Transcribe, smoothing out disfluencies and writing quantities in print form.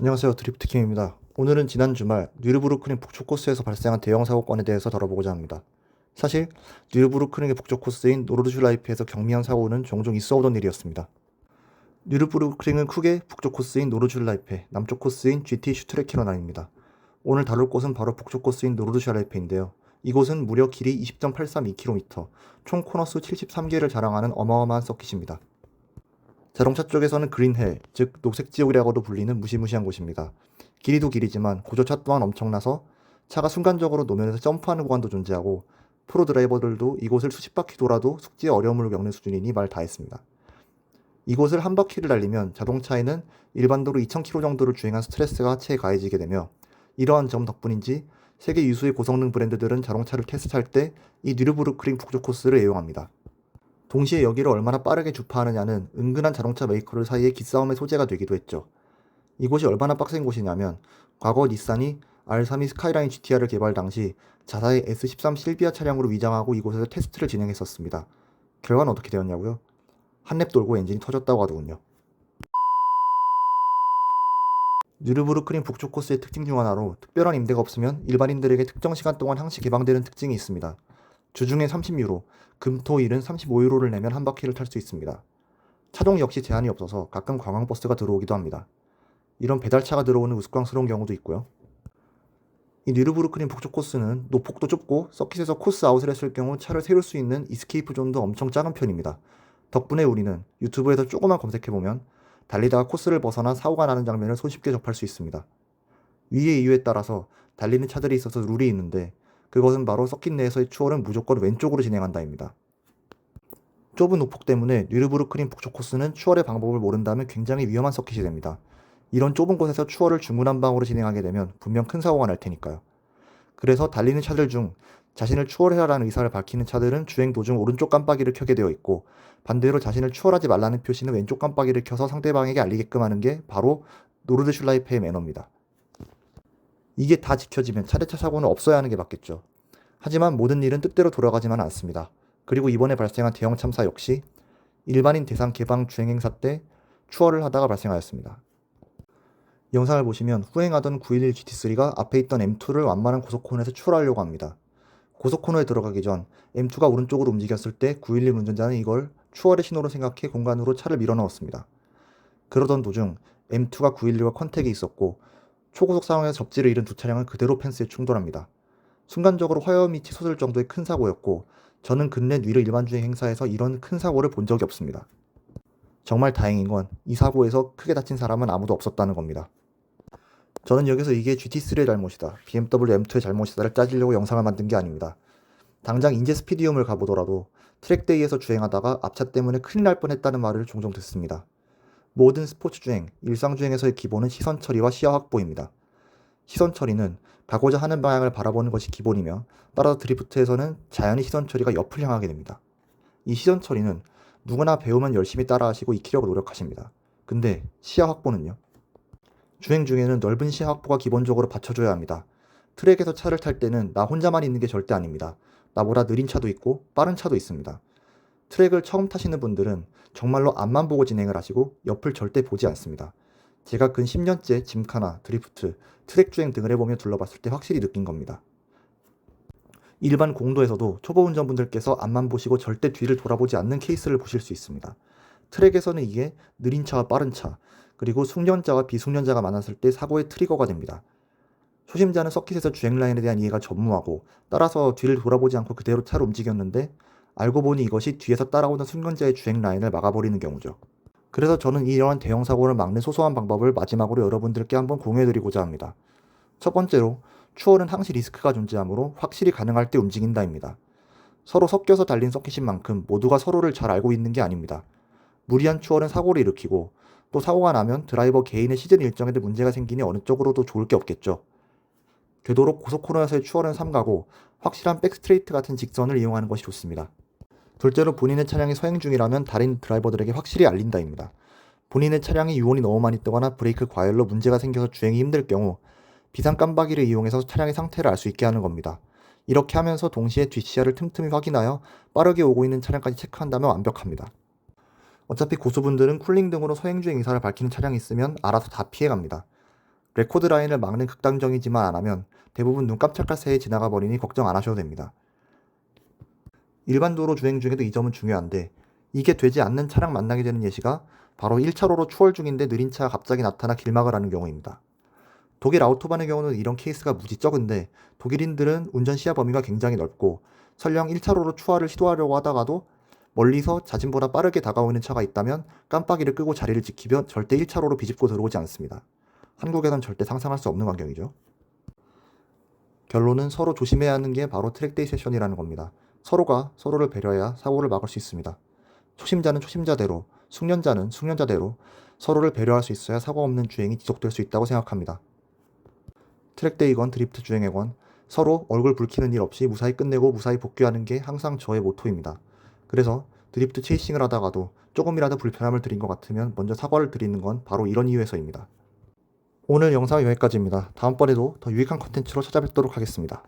안녕하세요, 드리프트킴입니다. 오늘은 지난 주말 뉴르부르크링 북쪽 코스에서 발생한 대형 사고건에 대해서 다뤄보고자 합니다. 사실 뉴르부르크링의 북쪽 코스인 노르드슐라이프에서 경미한 사고는 종종 있어오던 일이었습니다. 뉴르부르크링은 크게 북쪽 코스인 노르드슐라이프, 남쪽 코스인 GT 슈트레케로 나뉩니다. 오늘 다룰 곳은 바로 북쪽 코스인 노르드슐라이프인데요. 이곳은 무려 길이 20.832km, 총 코너수 73개를 자랑하는 어마어마한 서킷입니다. 자동차 쪽에서는 그린헬, 즉 녹색지옥이라고도 불리는 무시무시한 곳입니다. 길이도 길이지만 고저차 또한 엄청나서 차가 순간적으로 노면에서 점프하는 구간도 존재하고 프로 드라이버들도 이곳을 수십 바퀴 돌아도 숙지의 어려움을 겪는 수준이니 말 다했습니다. 이곳을 한 바퀴를 달리면 자동차에는 일반도로 2000km 정도를 주행한 스트레스가 하체에 가해지게 되며 이러한 점 덕분인지 세계 유수의 고성능 브랜드들은 자동차를 테스트할 때 이 뉴르부르크링 북쪽 코스를 애용합니다. 동시에 여기를 얼마나 빠르게 주파하느냐는 은근한 자동차 메이커들 사이의 기싸움의 소재가 되기도 했죠. 이곳이 얼마나 빡센 곳이냐면 과거 닛산이 R32 스카이라인 GTR을 개발 당시 자사의 S13 실비아 차량으로 위장하고 이곳에서 테스트를 진행했었습니다. 결과는 어떻게 되었냐고요? 한 랩 돌고 엔진이 터졌다고 하더군요. 뉴르부르크링 북쪽 코스의 특징 중 하나로 특별한 임대가 없으면 일반인들에게 특정 시간 동안 항시 개방되는 특징이 있습니다. 주중에 30유로, 금, 토, 일은 35유로를 내면 한 바퀴를 탈 수 있습니다. 차종 역시 제한이 없어서 가끔 관광버스가 들어오기도 합니다. 이런 배달차가 들어오는 우스꽝스러운 경우도 있고요. 이 뉴르부르크링 북쪽 코스는 노폭도 좁고 서킷에서 코스 아웃을 했을 경우 차를 세울 수 있는 이스케이프 존도 엄청 작은 편입니다. 덕분에 우리는 유튜브에서 조금만 검색해보면 달리다가 코스를 벗어나 사고가 나는 장면을 손쉽게 접할 수 있습니다. 위의 이유에 따라서 달리는 차들이 있어서 룰이 있는데 그것은 바로 서킷 내에서의 추월은 무조건 왼쪽으로 진행한다입니다. 좁은 우폭 때문에 뉴르부르크링 북쪽 코스는 추월의 방법을 모른다면 굉장히 위험한 서킷이 됩니다. 이런 좁은 곳에서 추월을 중구난방으로 진행하게 되면 분명 큰 사고가 날 테니까요. 그래서 달리는 차들 중 자신을 추월해라라는 의사를 밝히는 차들은 주행 도중 오른쪽 깜빡이를 켜게 되어 있고 반대로 자신을 추월하지 말라는 표시는 왼쪽 깜빡이를 켜서 상대방에게 알리게끔 하는 게 바로 노르드슐라이프의 매너입니다. 이게 다 지켜지면 차대차 사고는 없어야 하는 게 맞겠죠. 하지만 모든 일은 뜻대로 돌아가지만 않습니다. 그리고 이번에 발생한 대형 참사 역시 일반인 대상 개방 주행행사 때 추월을 하다가 발생하였습니다. 영상을 보시면 후행하던 911 GT3가 앞에 있던 M2를 완만한 고속코너에서 추월하려고 합니다. 고속코너에 들어가기 전 M2가 오른쪽으로 움직였을 때 911 운전자는 이걸 추월의 신호로 생각해 공간으로 차를 밀어넣었습니다. 그러던 도중 M2가 911과 컨택이 있었고 초고속 상황에서 접지를 잃은 두 차량은 그대로 펜스에 충돌합니다. 순간적으로 화염이 치솟을 정도의 큰 사고였고 저는 근래 뉴르 일반주행 행사에서 이런 큰 사고를 본 적이 없습니다. 정말 다행인 건 이 사고에서 크게 다친 사람은 아무도 없었다는 겁니다. 저는 여기서 이게 GT3의 잘못이다, BMW M2의 잘못이다를 따지려고 영상을 만든 게 아닙니다. 당장 인제 스피디움을 가보더라도 트랙데이에서 주행하다가 앞차 때문에 큰일 날 뻔했다는 말을 종종 듣습니다. 모든 스포츠 주행, 일상 주행에서의 기본은 시선 처리와 시야 확보입니다. 시선 처리는 가고자 하는 방향을 바라보는 것이 기본이며 따라서 드리프트에서는 자연히 시선 처리가 옆을 향하게 됩니다. 이 시선 처리는 누구나 배우면 열심히 따라하시고 익히려고 노력하십니다. 근데 시야 확보는요? 주행 중에는 넓은 시야 확보가 기본적으로 받쳐줘야 합니다. 트랙에서 차를 탈 때는 나 혼자만 있는 게 절대 아닙니다. 나보다 느린 차도 있고 빠른 차도 있습니다. 트랙을 처음 타시는 분들은 정말로 앞만 보고 진행을 하시고 옆을 절대 보지 않습니다. 제가 근 10년째 짐카나 드리프트, 트랙 주행 등을 해보며 둘러봤을 때 확실히 느낀 겁니다. 일반 공도에서도 초보 운전분들께서 앞만 보시고 절대 뒤를 돌아보지 않는 케이스를 보실 수 있습니다. 트랙에서는 이게 느린 차와 빠른 차, 그리고 숙련자와 비숙련자가 만났을 때 사고의 트리거가 됩니다. 초심자는 서킷에서 주행 라인에 대한 이해가 전무하고 따라서 뒤를 돌아보지 않고 그대로 차를 움직였는데 알고 보니 이것이 뒤에서 따라오는 숙련자의 주행 라인을 막아버리는 경우죠. 그래서 저는 이러한 대형 사고를 막는 소소한 방법을 마지막으로 여러분들께 한번 공유해드리고자 합니다. 첫 번째로 추월은 항시 리스크가 존재하므로 확실히 가능할 때 움직인다입니다. 서로 섞여서 달린 서킷인 만큼 모두가 서로를 잘 알고 있는 게 아닙니다. 무리한 추월은 사고를 일으키고 또 사고가 나면 드라이버 개인의 시즌 일정에도 문제가 생기니 어느 쪽으로도 좋을 게 없겠죠. 되도록 고속코너에서의 추월은 삼가고 확실한 백스트레이트 같은 직선을 이용하는 것이 좋습니다. 둘째로 본인의 차량이 서행 중이라면 다른 드라이버들에게 확실히 알린다입니다. 본인의 차량에 유온이 너무 많이 뜨거나 브레이크 과열로 문제가 생겨서 주행이 힘들 경우 비상 깜빡이를 이용해서 차량의 상태를 알 수 있게 하는 겁니다. 이렇게 하면서 동시에 뒷시야를 틈틈이 확인하여 빠르게 오고 있는 차량까지 체크한다면 완벽합니다. 어차피 고수분들은 쿨링 등으로 서행주행 의사를 밝히는 차량이 있으면 알아서 다 피해갑니다. 레코드 라인을 막는 극단적이지만 안 하면 대부분 눈 깜짝할 새에 지나가 버리니 걱정 안 하셔도 됩니다. 일반 도로 주행 중에도 이 점은 중요한데 이게 되지 않는 차량 만나게 되는 예시가 바로 1차로로 추월 중인데 느린 차가 갑자기 나타나 길막을 하는 경우입니다. 독일 아우토반의 경우는 이런 케이스가 무지 적은데 독일인들은 운전 시야 범위가 굉장히 넓고 설령 1차로로 추월을 시도하려고 하다가도 멀리서 자신보다 빠르게 다가오는 차가 있다면 깜빡이를 끄고 자리를 지키며 절대 1차로로 비집고 들어오지 않습니다. 한국에선 절대 상상할 수 없는 광경이죠. 결론은 서로 조심해야 하는 게 바로 트랙데이 세션이라는 겁니다. 서로가 서로를 배려해야 사고를 막을 수 있습니다. 초심자는 초심자대로, 숙련자는 숙련자대로 서로를 배려할 수 있어야 사고 없는 주행이 지속될 수 있다고 생각합니다. 트랙데이건 드리프트 주행이건 서로 얼굴 붉히는 일 없이 무사히 끝내고 무사히 복귀하는 게 항상 저의 모토입니다. 그래서 드리프트 체이싱을 하다가도 조금이라도 불편함을 드린 것 같으면 먼저 사과를 드리는 건 바로 이런 이유에서입니다. 오늘 영상은 여기까지입니다. 다음번에도 더 유익한 컨텐츠로 찾아뵙도록 하겠습니다.